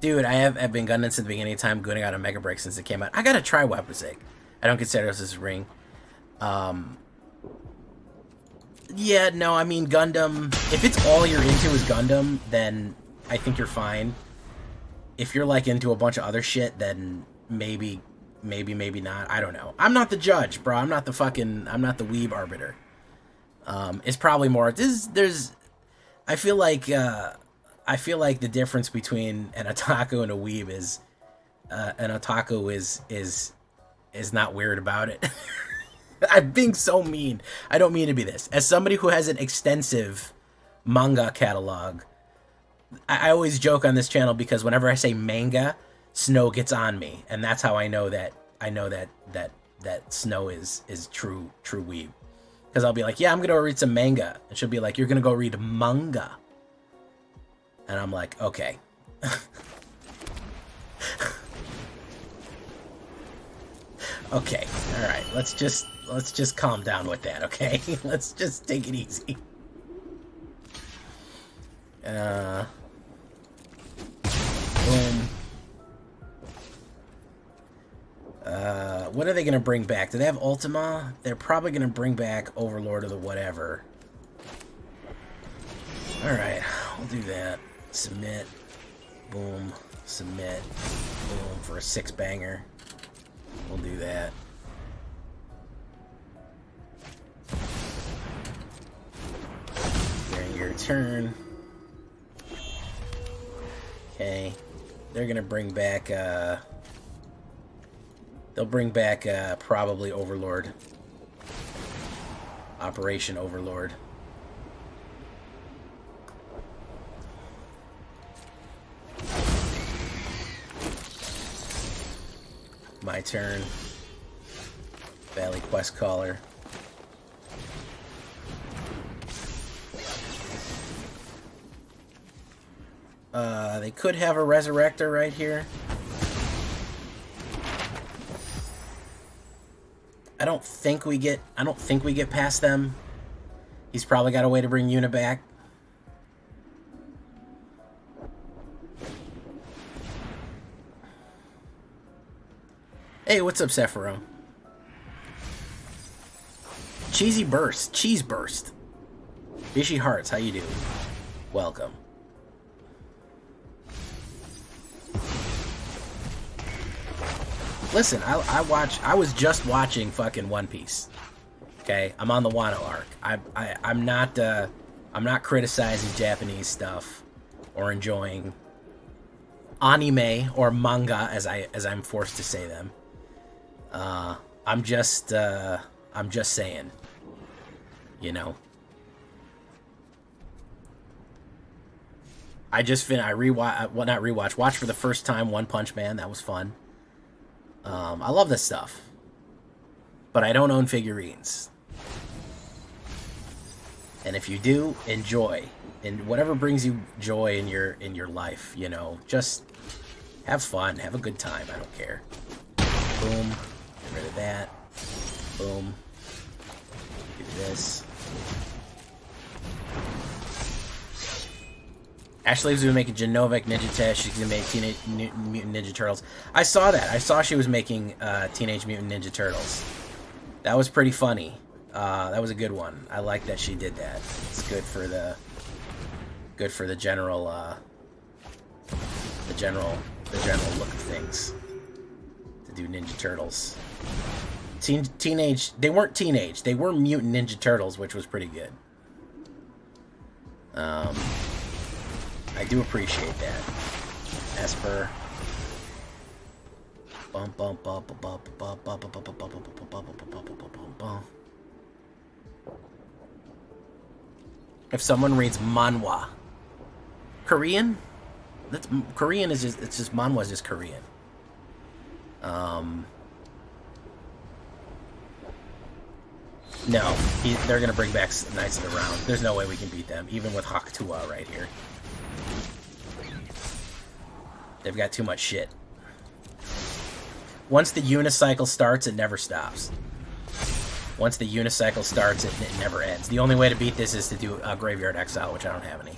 Dude, I've been gunning since the beginning of time, gunning out a Mega Break since it came out. I gotta try Weaponsig. I don't consider this as ring. Yeah, no, I mean, Gundam... If it's all you're into is Gundam, then I think you're fine. If you're, like, into a bunch of other shit, then maybe not. I don't know. I'm not the judge, bro. I'm not the weeb arbiter. It's probably more... I feel like the difference between an otaku and a weeb is an otaku is not weird about it. I'm being so mean. I don't mean to be this. As somebody who has an extensive manga catalog, I always joke on this channel because whenever I say manga, Snow gets on me, and that's how I know that Snow is true weeb. Because I'll be like, yeah, I'm gonna go read some manga, and she'll be like, you're gonna go read manga. And I'm like, okay. Okay, all right. Let's just calm down with that, okay? Let's just take it easy. Boom. What are they gonna bring back? Do they have Ultima? They're probably gonna bring back Overlord or the whatever. All right, we'll do that. Submit, boom, submit, boom, for a 6-banger. We'll do that. During your turn. Okay. They're gonna bring back, they'll bring back, probably Overlord. Operation Overlord. My turn. Valley Quest Caller. They could have a Resurrector right here. I don't think we get past them. He's probably got a way to bring Yuna back. Hey, what's up, Sephiroth? Cheesy Burst. Cheese Burst. Fishy Hearts, how you doing? Welcome. Listen, I was just watching fucking One Piece. Okay, I'm on the Wano arc. I'm not criticizing Japanese stuff or enjoying anime or manga as I'm forced to say them. I'm just saying, you know. Watched for the first time One Punch Man. That was fun. I love this stuff, but I don't own figurines. And if you do, enjoy, and whatever brings you joy in your life, you know, just have fun, have a good time. I don't care. Boom, get rid of that. Boom. Do this. Ashley's gonna make a Genovec Ninja Test. She's gonna make Teenage Mutant Ninja Turtles. I saw that. I saw she was making Teenage Mutant Ninja Turtles. That was pretty funny. That was a good one. I like that she did that. It's good for the general the general look of things. To do Ninja Turtles. Teenage. They weren't teenage. They were Mutant Ninja Turtles, which was pretty good. I do appreciate that. Esper. If someone reads manhwa, Korean? That's Korean is just manhwa is just Korean. No, they're gonna bring back Knights of the Round. There's no way we can beat them, even with Hakutua right here. They've got too much shit. Once the unicycle starts, it never stops. Once the unicycle starts, it never ends. The only way to beat this is to do a Graveyard Exile, which I don't have any.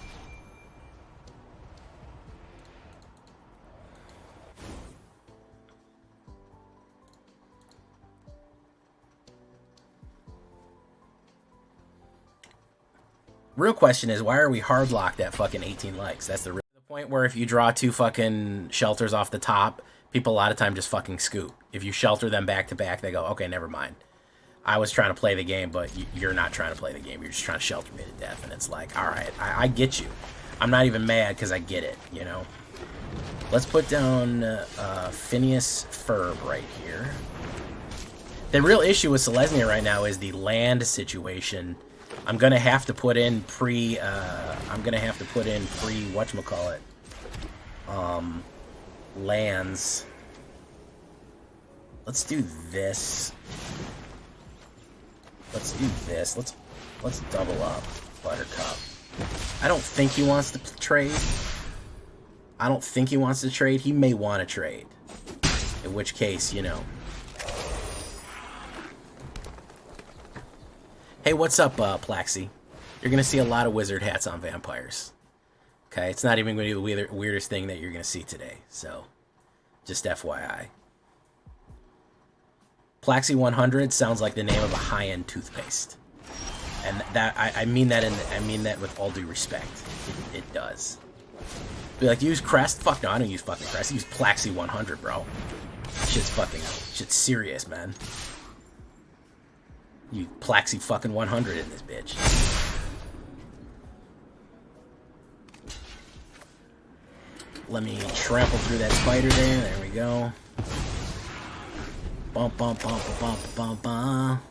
Real question is, why are we hard locked at fucking 18 likes? That's the real point where if you draw 2 fucking shelters off the top, people a lot of time just fucking scoop. If you shelter them back to back, they go, okay, never mind. I was trying to play the game, but you're not trying to play the game. You're just trying to shelter me to death. And it's like, all right, I get you. I'm not even mad because I get it, you know? Let's put down Phineas Ferb right here. The real issue with Selesnya right now is the land situation. I'm gonna have to put in whatchamacallit, lands. Let's do this. Let's do this. Let's double up Buttercup. I don't think he wants to trade. He may want to trade. In which case, you know. Hey, what's up, Plaxi? You're going to see a lot of wizard hats on vampires. Okay, it's not even going to be the weirdest thing that you're going to see today. So, just FYI. Plaxi 100 sounds like the name of a high-end toothpaste. And that I mean that with all due respect. It does. Be like, use Crest? Fuck no, I don't use fucking Crest. I use Plaxi 100, bro. Shit's serious, man. You Plaxi fucking 100 in this bitch. Let me trample through that spider there. There we go. Bump, bump, bump, bump, bump, bump.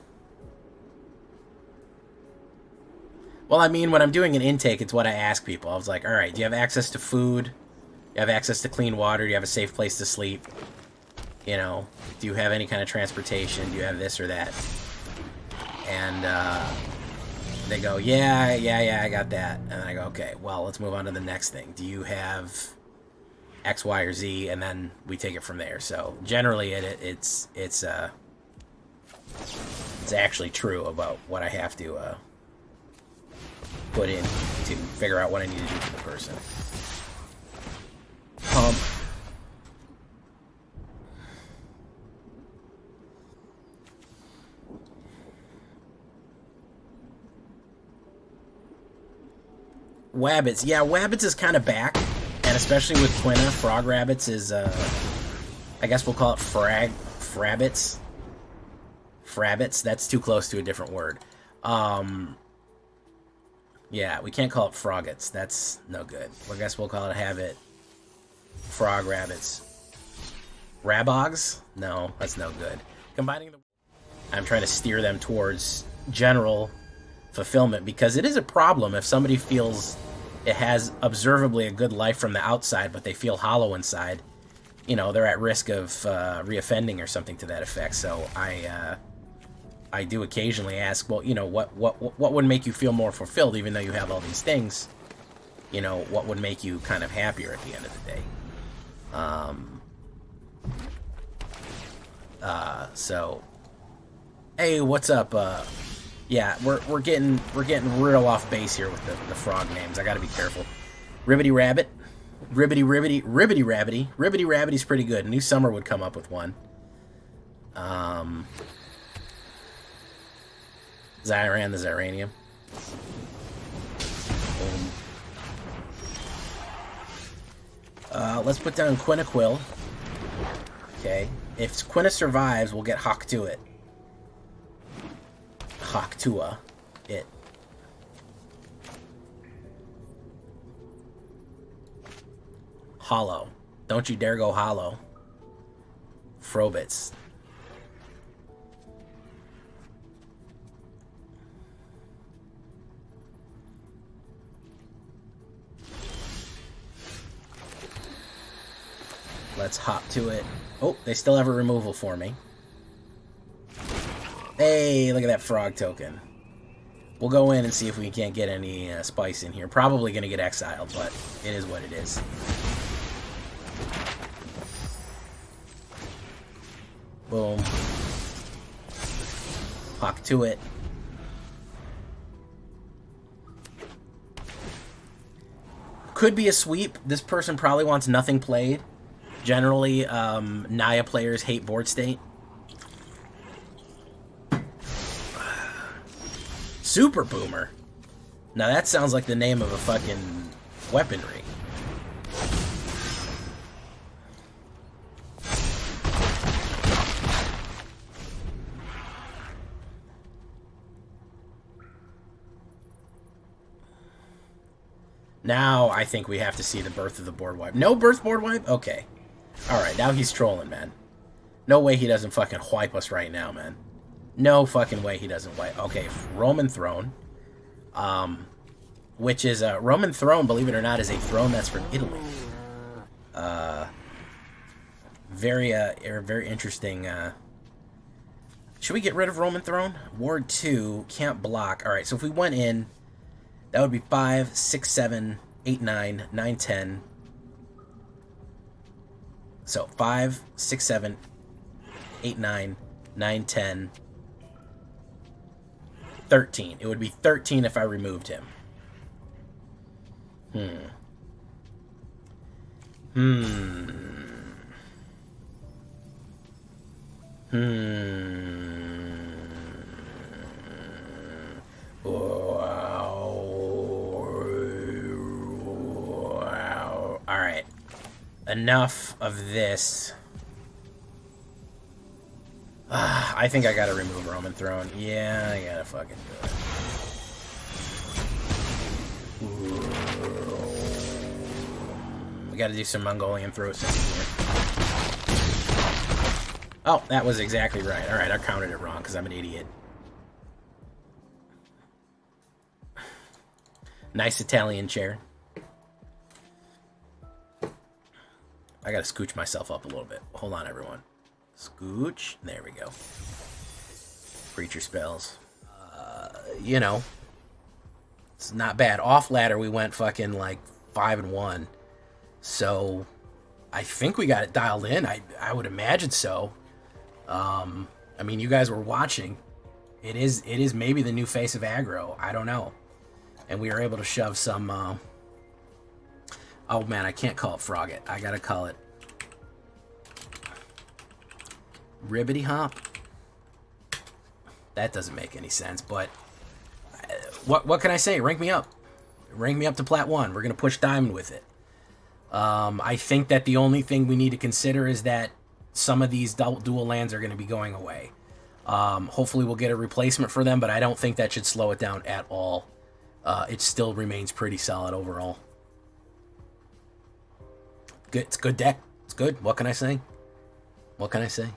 Well, I mean, when I'm doing an intake, it's what I ask people. I was like, all right, do you have access to food? Do you have access to clean water? Do you have a safe place to sleep? You know, do you have any kind of transportation? Do you have this or that? And they go, yeah, I got that. And I go, okay, well, let's move on to the next thing. Do you have X, Y, or Z? And then we take it from there. So generally, it's actually true about what I have to put in to figure out what I need to do for the person. Wabbits. Yeah, Wabbits is kind of back, and especially with Quina, Frog Rabbits is, I guess we'll call it Frabbits. Frabbits, that's too close to a different word. Yeah, we can't call it Froggets. That's no good. I guess we'll call it Habit. Frog Rabbits. Rabogs? No, that's no good. Combining the... I'm trying to steer them towards general fulfillment, because it is a problem if somebody feels it has observably a good life from the outside, but they feel hollow inside. You know, they're at risk of reoffending or something to that effect. So I do occasionally ask, well, you know, what would make you feel more fulfilled, even though you have all these things? You know, what would make you kind of happier at the end of the day? So, hey, what's up? Yeah, we're getting real off base here with the frog names. I got to be careful. Ribbity Rabbit, Ribbity Rabbity, Ribbity Rabbity's pretty good. New Summer would come up with one. Zyran the Zyranium. Let's put down Quinaquil. Okay, if Quina survives, we'll get Hawk to it. Hawktua, it. Hollow. Don't you dare go hollow. Frobits. Let's hop to it. Oh, they still have a removal for me. Hey, look at that frog token. We'll go in and see if we can't get any spice in here. Probably going to get exiled, but it is what it is. Boom. Hawk to it. Could be a sweep. This person probably wants nothing played. Generally, Naya players hate board state. Super Boomer. Now that sounds like the name of a fucking weaponry. Now I think we have to see the birth of the board wipe. No birth board wipe? Okay. Alright, now he's trolling, man. No way he doesn't fucking wipe us right now, man. No fucking way he doesn't wipe. Okay, Roman Throne. Which is a Roman Throne, believe it or not, is a throne that's from Italy. Very interesting. Should we get rid of Roman Throne? Ward 2, can't block. Alright, so if we went in, that would be 5, 6, 7, 8, 9, 9, 10. So 5, 6, 7, 8, 9, 9, 10, 13. It would be 13 if I removed him. Wow. Alright. Enough of this. I think I gotta remove Roman Throne. Yeah, I gotta fucking do it. We gotta do some Mongolian throat singing here. Oh, that was exactly right. Alright, I counted it wrong because I'm an idiot. Nice Italian chair. I gotta scooch myself up a little bit. Hold on, everyone. Scooch. There we go. Creature spells. You know, it's not bad. Off ladder, we went fucking like 5-1. So I think we got it dialed in. I would imagine so. I mean, you guys were watching. It is maybe the new face of aggro. I don't know. And we were able to shove some. Oh man, I can't call it Frog It. I gotta call it Ribbity Hop. That doesn't make any sense, but what can I say? Rank me up. Rank me up to Plat 1. We're going to push Diamond with it. I think that the only thing we need to consider is that some of these dual lands are going to be going away. Hopefully we'll get a replacement for them, but I don't think that should slow it down at all. It still remains pretty solid overall. Good. It's a good deck. It's good. What can I say? What can I say?